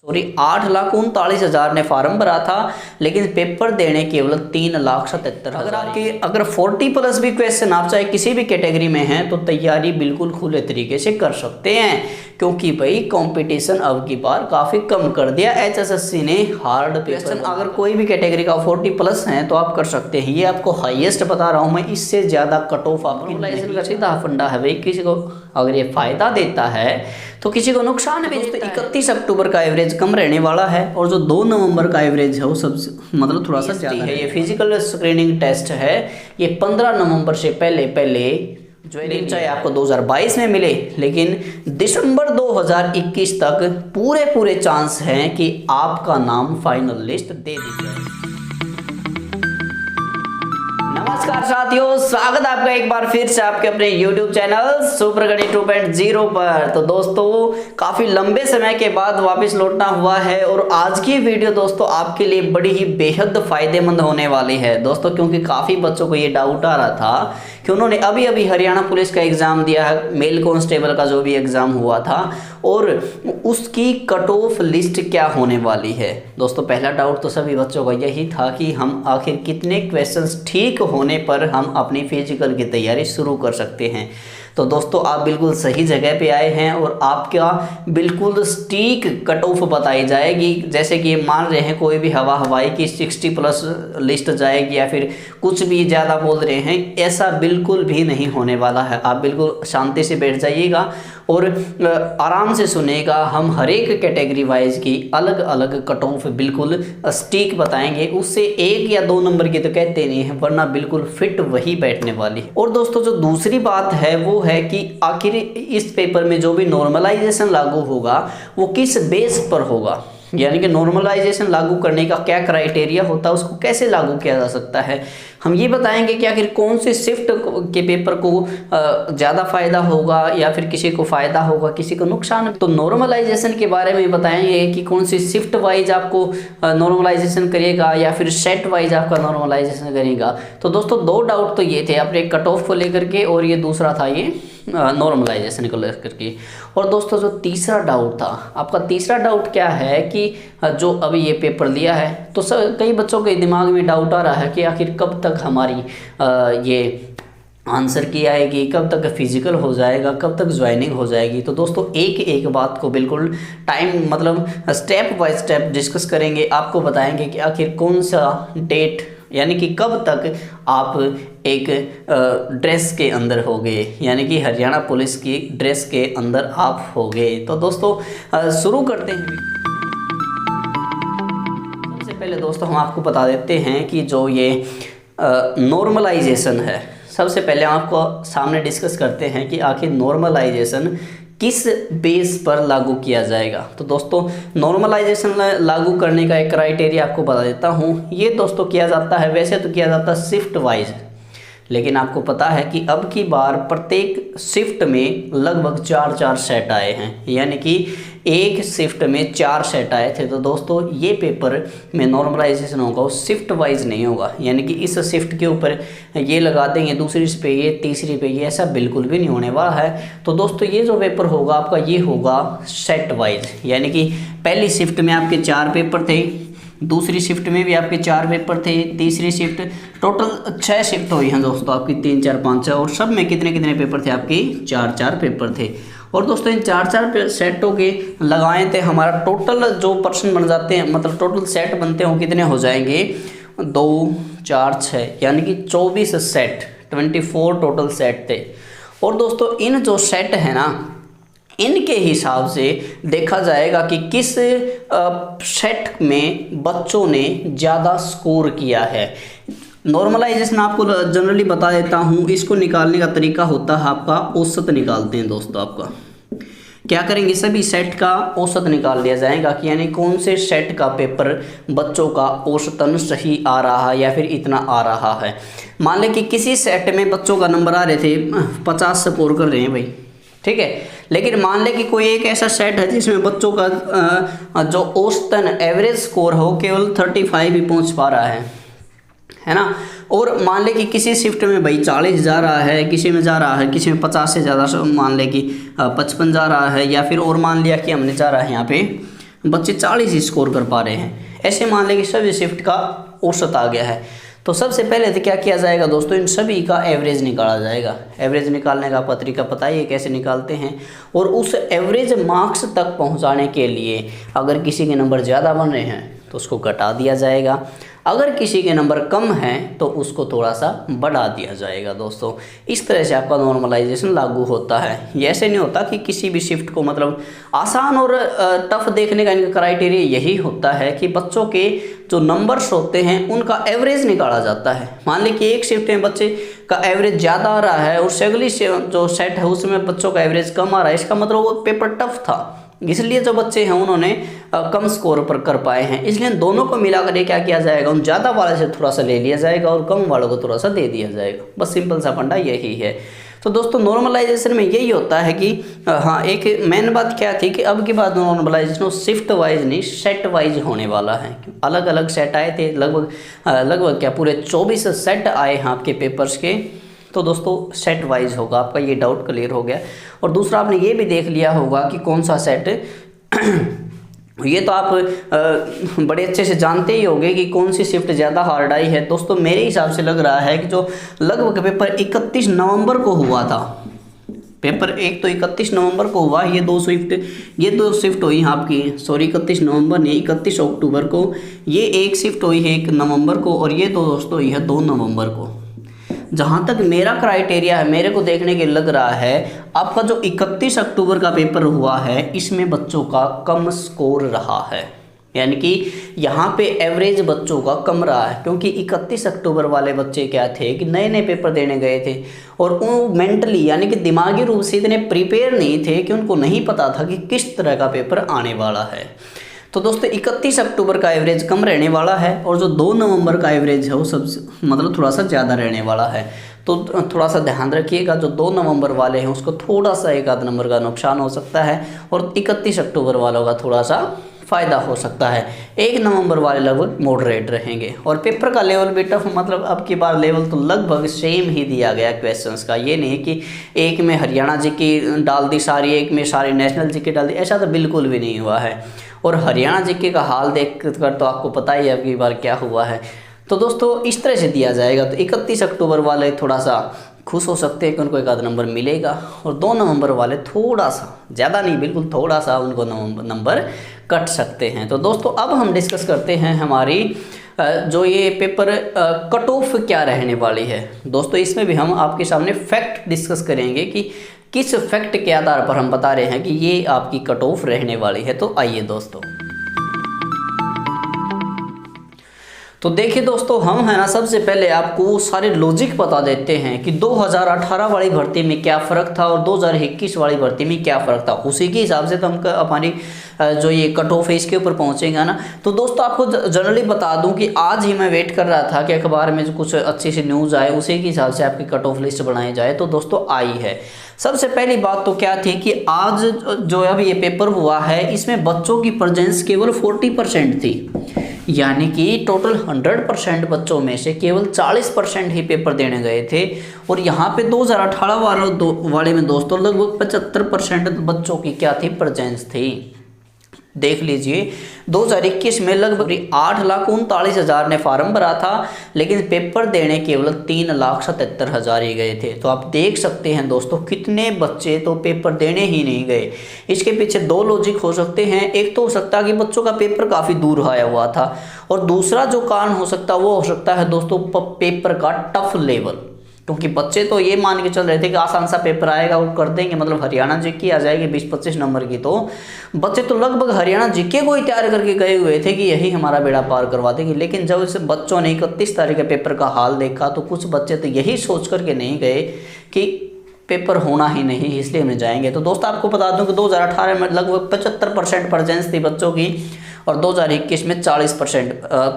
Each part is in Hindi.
सॉरी 8,39,000 ने फार्म भरा था, लेकिन पेपर देने केवल 3,77,000। अगर 40 प्लस भी क्वेश्चन आप चाहे किसी भी कैटेगरी में हैं तो तैयारी बिल्कुल खुले तरीके से कर सकते हैं, क्योंकि भाई कंपटीशन अब की बार काफ़ी कम कर दिया एचएसएससी ने। हार्ड क्वेश्चन अगर कोई भी कैटेगरी का 40 प्लस है तो आप कर सकते हैं। ये आपको हाईएस्ट बता रहा हूँ मैं, इससे ज़्यादा कट ऑफ आपकी नॉर्मलाइजेशन का सीधा फंडा है भाई। किसी को अगर ये फायदा देता है तो किसी को नुकसान भी देता है। 31 अक्टूबर का एवरेज कम रहने वाला है और जो 2 नवंबर का एवरेज है वो सबसे मतलब थोड़ा सा ज़्यादा है। ये फिजिकल स्क्रीनिंग टेस्ट है, ये 15 नवंबर से पहले ज्वाइनिंग चाहे आपको 2022 में मिले, लेकिन दिसंबर 2021 तक पूरे चांस हैं कि आपका नाम फाइनल लिस्ट दे दी जाए। नमस्कार साथियों, स्वागत है आपका एक बार फिर से आपके अपने YouTube चैनल सुपर गणित 2.0 पर। तो दोस्तों काफ़ी लंबे समय के बाद वापस लौटना हुआ है और आज की वीडियो दोस्तों आपके लिए बड़ी ही बेहद फायदेमंद होने वाली है दोस्तों, क्योंकि काफ़ी बच्चों को ये डाउट आ रहा था कि उन्होंने अभी हरियाणा पुलिस का एग्ज़ाम दिया है, मेल कांस्टेबल का जो भी एग्ज़ाम हुआ था, और उसकी कट ऑफ लिस्ट क्या होने वाली है। दोस्तों पहला डाउट तो सभी बच्चों का यही था कि हम आखिर कितने क्वेश्चंस ठीक होने पर हम अपनी फिजिकल की तैयारी शुरू कर सकते हैं। तो दोस्तों आप बिल्कुल सही जगह पे आए हैं और आपका बिल्कुल सटीक कट ऑफ बताई जाएगी। जैसे कि मान रहे हैं कोई भी हवाई की 60 प्लस लिस्ट जाएगी या फिर कुछ भी ज़्यादा बोल रहे हैं, ऐसा बिल्कुल भी नहीं होने वाला है। आप बिल्कुल शांति से बैठ जाइएगा और आराम से सुनेगा। हम हर एक कैटेगरी वाइज की अलग अलग कट ऑफ बिल्कुल सटीक बताएंगे। उससे 1 या 2 नंबर की तो कहते नहीं है, वरना बिल्कुल फिट वही बैठने वाली है। और दोस्तों जो दूसरी बात है वो है कि आखिर इस पेपर में जो भी नॉर्मलाइजेशन लागू होगा वो किस बेस पर होगा, यानी कि नॉर्मलाइजेशन लागू करने का क्या क्राइटेरिया होता है, उसको कैसे लागू किया जा सकता है। हम ये बताएंगे कि आखिर कौन से शिफ्ट के पेपर को ज़्यादा फायदा होगा या फिर किसी को फ़ायदा होगा किसी को नुकसान। तो नॉर्मलाइजेशन के बारे में बताएंगे कि कौन सी शिफ्ट वाइज आपको नॉर्मलाइजेशन करेगा या फिर सेट वाइज आपका नॉर्मलाइजेशन करेगा। तो दोस्तों 2 डाउट तो ये थे, अपने कट ऑफ को लेकर के, और ये दूसरा था ये नॉर्मलाइजेशन को लेकर के। और दोस्तों जो तीसरा डाउट था, आपका तीसरा डाउट क्या है कि जो अभी ये पेपर लिया है तो कई बच्चों के दिमाग में डाउट आ रहा है कि आखिर कब तक हमारी ये आंसर की आएगी, कब तक फिजिकल हो जाएगा, कब तक ज्वाइनिंग हो जाएगी। तो दोस्तों एक बात को बिल्कुल टाइम मतलब स्टेप बाय स्टेप डिस्कस करेंगे, आपको बताएंगे कि आखिर कौन सा डेट यानी कि कब तक आप एक ड्रेस के अंदर हो गए, यानी कि हरियाणा पुलिस की ड्रेस के अंदर आप हो गए। तो दोस्तों शुरू करते हैं। सबसे पहले दोस्तों हम आपको बता देते हैं कि जो ये नॉर्मलाइजेशन है, सबसे पहले हम आपको सामने डिस्कस करते हैं कि आखिर नॉर्मलाइजेशन किस बेस पर लागू किया जाएगा। तो दोस्तों नॉर्मलाइजेशन लागू करने का एक क्राइटेरिया आपको बता देता हूँ। ये दोस्तों किया जाता है, वैसे तो किया जाता है शिफ्ट वाइज, लेकिन आपको पता है कि अब की बार प्रत्येक शिफ्ट में लगभग 4 सेट आए हैं, यानी कि एक शिफ्ट में 4 सेट आए थे। तो दोस्तों ये पेपर में नॉर्मलाइजेशन होगा वो शिफ्ट वाइज नहीं होगा, यानी कि इस शिफ्ट के ऊपर ये लगा देंगे, दूसरी पे ये, तीसरी पे ये, ऐसा बिल्कुल भी नहीं होने वाला है। तो दोस्तों ये जो पेपर होगा आपका ये होगा सेट वाइज, यानी कि पहली शिफ्ट में आपके 4 पेपर थे, दूसरी शिफ्ट में भी आपके 4 पेपर थे, तीसरी शिफ्ट, टोटल 6 शिफ्ट हुई हैं दोस्तों आपकी, 3 4 5 6, और सब में कितने पेपर थे आपके 4 पेपर थे। और दोस्तों इन 4 सेटों के लगाए थे, हमारा टोटल जो पर्सन बन जाते हैं, मतलब टोटल सेट बनते हैं वो कितने हो जाएंगे 2 4 6, यानी कि 24 सेट, 24 टोटल सेट थे। और दोस्तों इन जो सेट है ना, इनके हिसाब से देखा जाएगा कि किस सेट में बच्चों ने ज़्यादा स्कोर किया है। नॉर्मलाइजेशन आपको जनरली बता देता हूँ, इसको निकालने का तरीका होता है आपका औसत निकालते हैं दोस्तों। आपका क्या करेंगे, सभी सेट का औसत निकाल लिया जाएगा कि यानी कौन से सेट का पेपर बच्चों का औसतन सही आ रहा है या फिर इतना आ रहा है। मान लें कि किसी सेट में बच्चों का नंबर आ रहे थे 50 स्कोर कर रहे हैं भाई, ठीक है, लेकिन मान लें कि कोई एक ऐसा सेट है जिसमें बच्चों का जो औसतन एवरेज स्कोर हो केवल 35 ही पहुंच पा रहा है ना। और मान लें कि किसी शिफ्ट में भाई 40 जा रहा है, किसी में जा रहा है, किसी में 50 से ज़्यादा, मान लें कि 55 जा रहा है, या फिर और मान लिया कि हमने जा रहा है यहाँ पे बच्चे 40 स्कोर कर पा रहे हैं। ऐसे मान लें कि सभी शिफ्ट का औसत आ गया है। तो सबसे पहले तो क्या किया जाएगा दोस्तों, इन सभी का एवरेज निकाला जाएगा। एवरेज निकालने का तरीका पता ही है कैसे निकालते हैं। और उस एवरेज मार्क्स तक पहुंचाने के लिए अगर किसी के नंबर ज़्यादा बन रहे हैं तो उसको घटा दिया जाएगा, अगर किसी के नंबर कम हैं तो उसको थोड़ा सा बढ़ा दिया जाएगा दोस्तों। इस तरह से आपका नॉर्मलाइजेशन लागू होता है। ये ऐसे नहीं होता कि किसी भी शिफ्ट को मतलब आसान और टफ देखने का इनका क्राइटेरिया यही होता है कि बच्चों के जो नंबर्स होते हैं उनका एवरेज निकाला जाता है। मान लीजिए कि एक शिफ्ट में बच्चे का एवरेज ज़्यादा आ रहा है और अगली जो सेट है उसमें बच्चों का एवरेज कम आ रहा है, इसका मतलब वो पेपर टफ था, इसलिए जो बच्चे हैं उन्होंने कम स्कोर पर कर पाए हैं। इसलिए दोनों को मिलाकर ये क्या किया जाएगा, उन ज़्यादा वाले से थोड़ा सा ले लिया जाएगा और कम वालों को थोड़ा सा दे दिया जाएगा। बस सिंपल सा फंडा यही है। तो दोस्तों नॉर्मलाइजेशन में यही होता है कि हाँ, एक मेन बात क्या थी कि अब के बाद नॉर्मलाइजेशन शिफ्ट वाइज नहीं सेट वाइज होने वाला है। अलग अलग सेट आए थे, लगभग क्या पूरे 24 सेट आए हैं आपके पेपर्स के। तो दोस्तों सेट वाइज होगा, आपका ये डाउट क्लियर हो गया। और दूसरा आपने ये भी देख लिया होगा कि कौन सा सेट ये तो आप बड़े अच्छे से जानते ही होंगे कि कौन सी शिफ्ट ज़्यादा हार्ड आई है। दोस्तों मेरे हिसाब से लग रहा है कि जो लगभग पेपर 31 नवंबर को हुआ था, पेपर एक तो 31 नवंबर को हुआ, ये दो शिफ्ट हुई आपकी, सॉरी 31 नवंबर नहीं 31 अक्टूबर को, ये एक शिफ्ट हुई है 1 नवंबर को, और ये तो दोस्तों हुई है 2 नवंबर को। जहाँ तक मेरा क्राइटेरिया है, मेरे को देखने के लग रहा है आपका जो 31 अक्टूबर का पेपर हुआ है इसमें बच्चों का कम स्कोर रहा है, यानी कि यहाँ पे एवरेज बच्चों का कम रहा है, क्योंकि 31 अक्टूबर वाले बच्चे क्या थे कि नए नए पेपर देने गए थे और वो मेंटली यानी कि दिमागी रूप से इतने प्रिपेयर नहीं थे कि उनको नहीं पता था कि किस तरह का पेपर आने वाला है। तो दोस्तों 31 अक्टूबर का एवरेज कम रहने वाला है और जो 2 नवंबर का एवरेज है वो सबसे मतलब थोड़ा सा ज़्यादा रहने वाला है। तो थोड़ा सा ध्यान रखिएगा, जो 2 नवंबर वाले हैं उसको थोड़ा सा 1 आध नंबर का नुकसान हो सकता है और 31 अक्टूबर वालों का थोड़ा सा फ़ायदा हो सकता है। 1 नवंबर वाले लगभग मॉडरेट रहेंगे। और पेपर का लेवल भी टफ, मतलब अब की बार लेवल तो लगभग सेम ही दिया गया क्वेश्चंस का। ये नहीं कि एक में हरियाणा जी की डाल दी सारी, एक में सारी नेशनल जी की डाल दी, ऐसा तो बिल्कुल भी नहीं हुआ है। और हरियाणा जीके का हाल देख कर तो आपको पता ही है अब की बार क्या हुआ है। तो दोस्तों इस तरह से दिया जाएगा। तो 31 अक्टूबर वाले थोड़ा सा खुश हो सकते हैं कि उनको 1 आध नंबर मिलेगा, और 2 नवंबर वाले थोड़ा सा, ज़्यादा नहीं बिल्कुल थोड़ा सा उनको नंबर कट सकते हैं। तो दोस्तों अब हम डिस्कस करते हैं हमारी जो ये पेपर कट ऑफ क्या रहने वाली है। दोस्तों इसमें भी हम आपके सामने फैक्ट डिस्कस करेंगे कि किस फैक्ट के आधार पर हम बता रहे हैं कि ये आपकी कट ऑफ रहने वाली है। तो आइए दोस्तों, तो देखिए दोस्तों, हम है ना सबसे पहले आपको सारे लॉजिक बता देते हैं कि 2018 वाली भर्ती में क्या फ़र्क था और 2021 वाली भर्ती में क्या फ़र्क था। उसी के हिसाब से तो हम हमारी जो ये कट ऑफ है इसके ऊपर पहुंचेगा ना। तो दोस्तों आपको जनरली बता दूं कि आज ही मैं वेट कर रहा था कि अखबार में जो कुछ अच्छी सी न्यूज़ आए उसी के हिसाब से आपकी कट ऑफ लिस्ट बनाई जाए। तो दोस्तों आई है। सबसे पहली बात तो क्या थी कि आज जो अब ये पेपर हुआ है इसमें बच्चों की प्रेजेंस केवल 40% थी, यानी कि टोटल 100% बच्चों में से केवल 40% ही पेपर देने गए थे। और यहाँ पे 2018 वाले में दोस्तों लगभग 75% बच्चों की क्या थी, प्रेजेंस थी। देख लीजिए 2021 में लगभग 8,39,000 ने फार्म भरा था, लेकिन पेपर देने केवल 3,77,000 ही गए थे। तो आप देख सकते हैं दोस्तों कितने बच्चे तो पेपर देने ही नहीं गए। इसके पीछे 2 लॉजिक हो सकते हैं। एक तो हो सकता है कि बच्चों का पेपर काफ़ी दूर आया हुआ था, और दूसरा जो कारण हो सकता है वो हो सकता है दोस्तों पेपर का टफ लेवल, क्योंकि बच्चे तो ये मान के चल रहे थे कि आसान सा पेपर आएगा वो कर देंगे, मतलब हरियाणा जीके आ जाएगी 20-25 नंबर की। तो बच्चे तो लगभग हरियाणा जीके को ही तैयार करके गए हुए थे कि यही हमारा बेड़ा पार करवा देगी। लेकिन जब इस बच्चों ने 31 तारीख के पेपर का हाल देखा तो कुछ बच्चे तो यही सोच करके नहीं गए कि पेपर होना ही नहीं, इसलिए हम जाएंगे। तो दोस्तों आपको बता दूं कि 2018 में लगभग 75% प्रेजेंस थी बच्चों की, और 2021 में 40%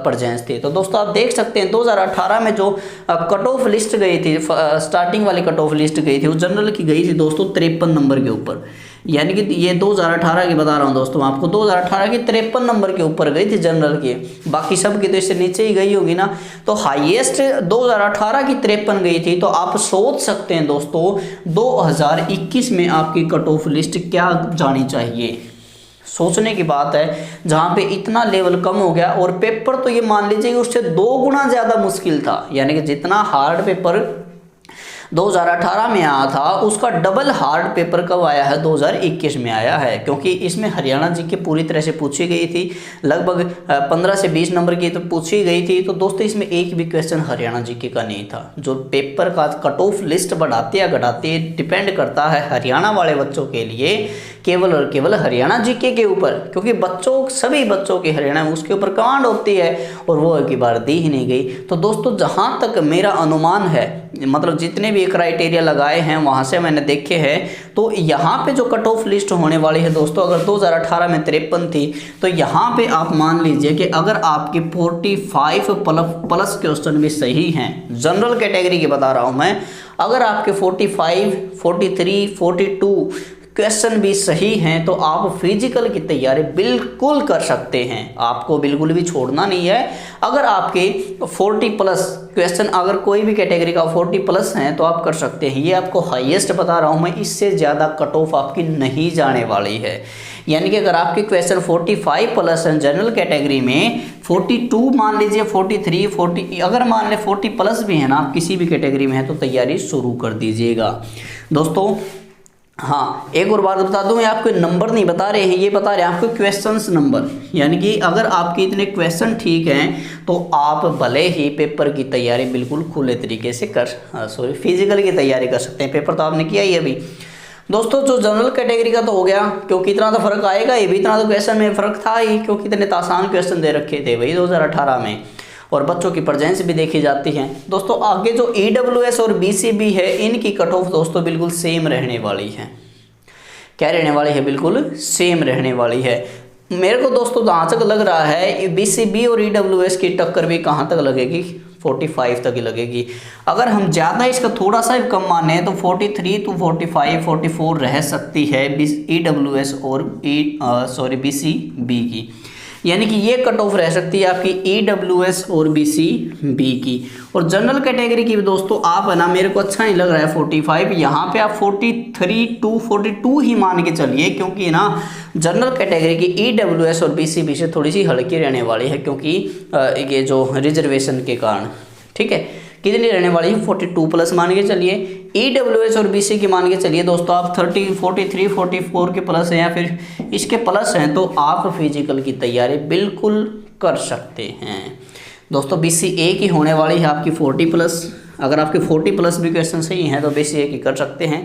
प्रेजेंस थी। तो दोस्तों आप देख सकते हैं 2018 में जो कट ऑफ लिस्ट गई थी, स्टार्टिंग वाली कट ऑफ लिस्ट गई थी वो जनरल की गई थी दोस्तों 53 नंबर के ऊपर, यानी कि ये 2018 की बता रहा हूँ दोस्तों आपको, 2018 की 53 नंबर के ऊपर गई थी जनरल की, बाकी सब की तो इससे नीचे ही गई होगी ना। तो हाईएस्ट 2018 की 53 गई थी। तो आप सोच सकते हैं दोस्तों 2021 में आपकी कट ऑफ लिस्ट क्या जानी चाहिए, सोचने की बात है, जहाँ पे इतना लेवल कम हो गया। और पेपर तो ये मान लीजिए कि उससे 2 गुना ज़्यादा मुश्किल था, यानी कि जितना हार्ड पेपर 2018 में आया था उसका डबल हार्ड पेपर कब आया है, 2021 में आया है। क्योंकि इसमें हरियाणा जीके पूरी तरह से पूछी गई थी, लगभग 15 से 20 नंबर की तो पूछी गई थी। तो दोस्तों इसमें एक भी क्वेश्चन हरियाणा जीके का नहीं था। जो पेपर का कट ऑफ लिस्ट बढ़ाते या घटाते डिपेंड करता है हरियाणा वाले बच्चों के लिए केवल और केवल हरियाणा जीके के ऊपर, क्योंकि बच्चों सभी बच्चों की हरियाणा में उसके ऊपर कमांड होती है और वो एक बार दी ही नहीं गई। तो दोस्तों जहाँ तक मेरा अनुमान है, मतलब जितने भी क्राइटेरिया लगाए हैं वहाँ से मैंने देखे हैं, तो यहाँ पे जो कट ऑफ लिस्ट होने वाली है दोस्तों, अगर 2018 में 53 थी तो यहाँ पे आप मान लीजिए कि अगर आपके 45 प्लस क्वेश्चन भी सही हैं, जनरल कैटेगरी की बता रहा हूँ मैं, अगर आपके 45, 43, 42 क्वेश्चन भी सही हैं तो आप फिजिकल की तैयारी बिल्कुल कर सकते हैं। आपको बिल्कुल भी छोड़ना नहीं है। अगर आपके 40 प्लस क्वेश्चन, अगर कोई भी कैटेगरी का 40 प्लस हैं तो आप कर सकते हैं। ये आपको हाईएस्ट बता रहा हूँ मैं, इससे ज़्यादा कट ऑफ आपकी नहीं जाने वाली है। यानी कि अगर आपके क्वेश्चन 45 प्लस हैं जनरल कैटेगरी में, 42 मान लीजिए, 43, 40, अगर मान लें 40 प्लस भी है ना, आप किसी भी कैटेगरी में है तो तैयारी शुरू कर दीजिएगा दोस्तों। हाँ, एक और बात बता दूं, मैं आपको नंबर नहीं बता रहे हैं, ये बता रहे हैं आपको क्वेश्चंस नंबर। यानी कि अगर आपके इतने क्वेश्चन ठीक हैं तो आप भले ही पेपर की तैयारी बिल्कुल खुले तरीके से फिजिकल की तैयारी कर सकते हैं। पेपर तो आपने किया ही अभी दोस्तों। जो जनरल कैटेगरी का तो हो गया, क्योंकि इतना तो फर्क आएगा ही भी, इतना तो क्वेश्चन में फर्क था ही, क्योंकि इतने आसान क्वेश्चन दे रखे थे भाई 2018 में, और बच्चों की प्रेजेंस भी देखी जाती है दोस्तों। आगे जो EWS और BCB है, इनकी कट ऑफ दोस्तों बिल्कुल सेम रहने वाली है। क्या रहने वाली है? बिल्कुल सेम रहने वाली है। मेरे को दोस्तों जहाँ तक लग रहा है BCB और EWS की टक्कर भी कहाँ तक लगेगी, 45 तक ही लगेगी। अगर हम ज़्यादा इसका थोड़ा सा भी कम माने तो 43 to 45, 44 रह सकती है EWS और BCB की। यानी कि ये कट ऑफ रह सकती है आपकी EWS और BCB की। और जनरल कैटेगरी की भी दोस्तों आप है ना, मेरे को अच्छा नहीं लग रहा है 45, यहाँ पे आप 43 to 42 ही मान के चलिए, क्योंकि ना जनरल कैटेगरी की EWS और BCB से थोड़ी सी हल्की रहने वाली है, क्योंकि ये जो रिजर्वेशन के कारण। ठीक है, कितनी रहने वाली है? 42 प्लस मान के चलिए। EWS और BC की मान के चलिए दोस्तों आप 30, 43, 44 के प्लस हैं या फिर इसके प्लस हैं, तो आप फिजिकल की तैयारी बिल्कुल कर सकते हैं दोस्तों। BCA की होने वाली है आपकी 40 प्लस। अगर आपके 40 प्लस भी क्वेश्चन सही हैं तो BCA की कर सकते हैं।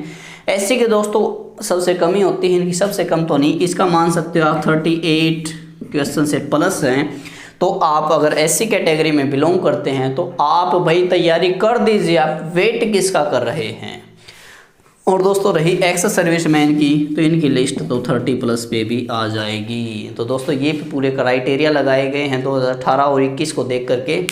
SC के दोस्तों सबसे कम ही होती है इनकी, सबसे कम तो नहीं, इसका मान सकते हो आप 38 क्वेश्चन से प्लस हैं। तो आप अगर SC कैटेगरी में बिलोंग करते हैं तो आप भाई तैयारी कर दीजिए, आप वेट किसका कर रहे हैं। और दोस्तों रही एक्स सर्विसमैन की, तो इनकी लिस्ट तो 30 प्लस पे भी आ जाएगी। तो दोस्तों ये पूरे क्राइटेरिया लगाए गए हैं 2018 और 21 को देख करके।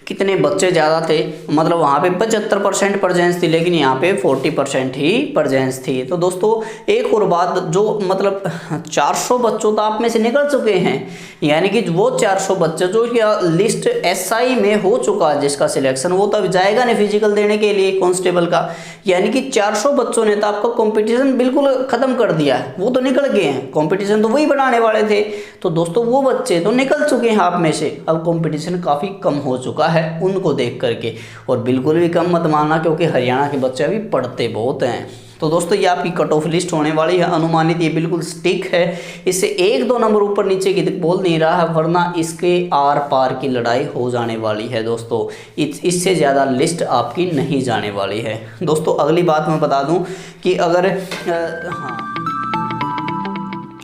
कितने बच्चे ज़्यादा थे, मतलब वहाँ पे 75% प्रेजेंस थी, लेकिन यहाँ पे 40% ही प्रेजेंस थी। तो दोस्तों एक और बात, जो मतलब 400 बच्चों तो आप में से निकल चुके हैं, यानी कि वो 400 बच्चे जो लिस्ट SI में हो चुका है जिसका सिलेक्शन, वो तो अब जाएगा नहीं फिजिकल देने के लिए कांस्टेबल का। यानी कि 400 बच्चों ने तो आपका कंपटीशन बिल्कुल ख़त्म कर दिया है, वो तो निकल गए हैं, कंपटीशन तो वही बनाने वाले थे। तो दोस्तों वो बच्चे तो निकल चुके हैं आप में से, अब कंपटीशन काफ़ी कम हो चुका है उनको देख करके। और बिल्कुल भी कम मत मानना, क्योंकि हरियाणा के बच्चे अभी पढ़ते बहुत हैं। तो दोस्तों ये आपकी कट ऑफ लिस्ट होने वाली है, अनुमानित ये बिल्कुल स्टिक है, इससे 1-2 नंबर ऊपर नीचे की बोल नहीं रहा है, वरना इसके आर पार की लड़ाई हो जाने वाली है दोस्तों। इससे ज़्यादा लिस्ट आपकी नहीं जाने वाली है दोस्तों। अगली बात मैं बता दूं कि अगर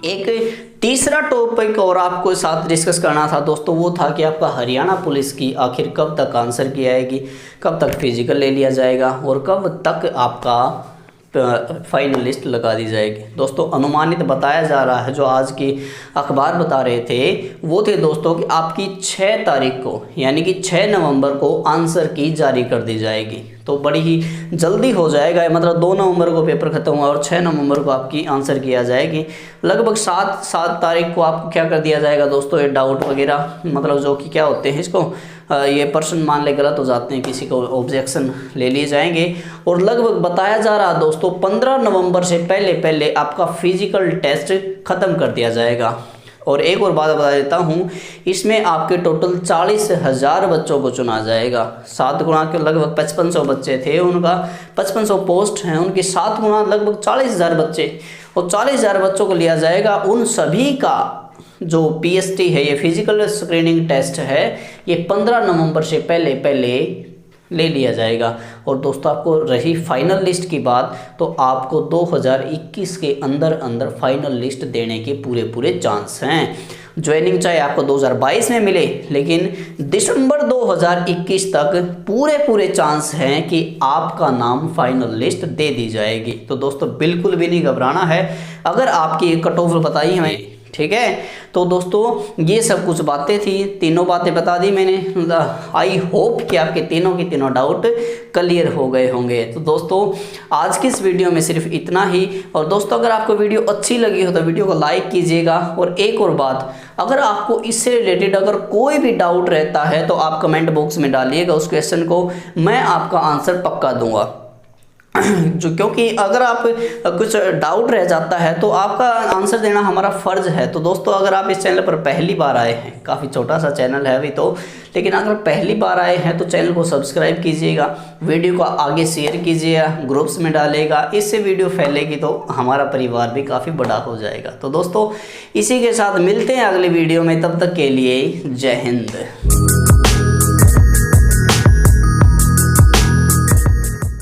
एक तीसरा टॉपिक और आपको साथ डिस्कस करना था दोस्तों, वो था कि आपका हरियाणा पुलिस की आखिर कब तक आंसर की आएगी, कब तक फिजिकल ले लिया जाएगा और कब तक आपका फाइनल लिस्ट लगा दी जाएगी। दोस्तों अनुमानित बताया जा रहा है, जो आज की अखबार बता रहे थे वो थे दोस्तों कि आपकी 6 तारीख को, यानी कि 6 नवंबर को आंसर की जारी कर दी जाएगी। तो बड़ी ही जल्दी हो जाएगा, मतलब 2 नवंबर को पेपर खत्म हुआ और 6 नवंबर को आपकी आंसर किया जाएगी। लगभग 7 तारीख को आपको क्या कर दिया जाएगा दोस्तों, ये डाउट वगैरह, मतलब जो कि क्या होते हैं इसको, ये पर्सन मान ले गलत हो जाते हैं, किसी को ऑब्जेक्शन ले लिए जाएंगे। और लगभग बताया जा रहा है दोस्तों 15 नवंबर से पहले पहले आपका फिजिकल टेस्ट ख़त्म कर दिया जाएगा। और एक और बात बता देता हूँ, इसमें आपके टोटल 40,000 बच्चों को चुना जाएगा। 7 गुणा के लगभग 5500 बच्चे थे, उनका 5500 पोस्ट हैं, उनकी 7 गुणा लगभग 40,000 बच्चे, और 40,000 बच्चों को लिया जाएगा। उन सभी का जो PST है, ये फिजिकल स्क्रीनिंग टेस्ट है, ये 15 नवंबर से पहले पहले ले लिया जाएगा। और दोस्तों आपको रही फाइनल लिस्ट की बात, तो आपको 2021 के अंदर अंदर फाइनल लिस्ट देने के पूरे चांस हैं। ज्वाइनिंग चाहे आपको 2022 में मिले, लेकिन दिसंबर 2021 तक पूरे चांस हैं कि आपका नाम फाइनल लिस्ट दे दी जाएगी। तो दोस्तों बिल्कुल भी नहीं घबराना है। अगर आपकी कट ऑफ बताई हमें, ठीक है, तो दोस्तों ये सब कुछ बातें थी, तीनों बातें बता दी मैंने। आई होप कि आपके तीनों के तीनों डाउट क्लियर हो गए होंगे। तो दोस्तों आज की इस वीडियो में सिर्फ इतना ही। और दोस्तों अगर आपको वीडियो अच्छी लगी हो तो वीडियो को लाइक कीजिएगा। और एक और बात, अगर आपको इससे रिलेटेड अगर कोई भी डाउट रहता है तो आप कमेंट बॉक्स में डालिएगा उस क्वेश्चन को, मैं आपका आंसर पक्का दूंगा। जो क्योंकि अगर आप कुछ डाउट रह जाता है तो आपका आंसर देना हमारा फ़र्ज है। तो दोस्तों अगर आप इस चैनल पर पहली बार आए हैं, काफ़ी छोटा सा चैनल है अभी तो, लेकिन अगर पहली बार आए हैं तो चैनल को सब्सक्राइब कीजिएगा, वीडियो को आगे शेयर कीजिएगा, ग्रुप्स में डालेगा, इससे वीडियो फैलेगी तो हमारा परिवार भी काफ़ी बड़ा हो जाएगा। तो दोस्तों इसी के साथ मिलते हैं अगले वीडियो में, तब तक के लिए जय हिंद।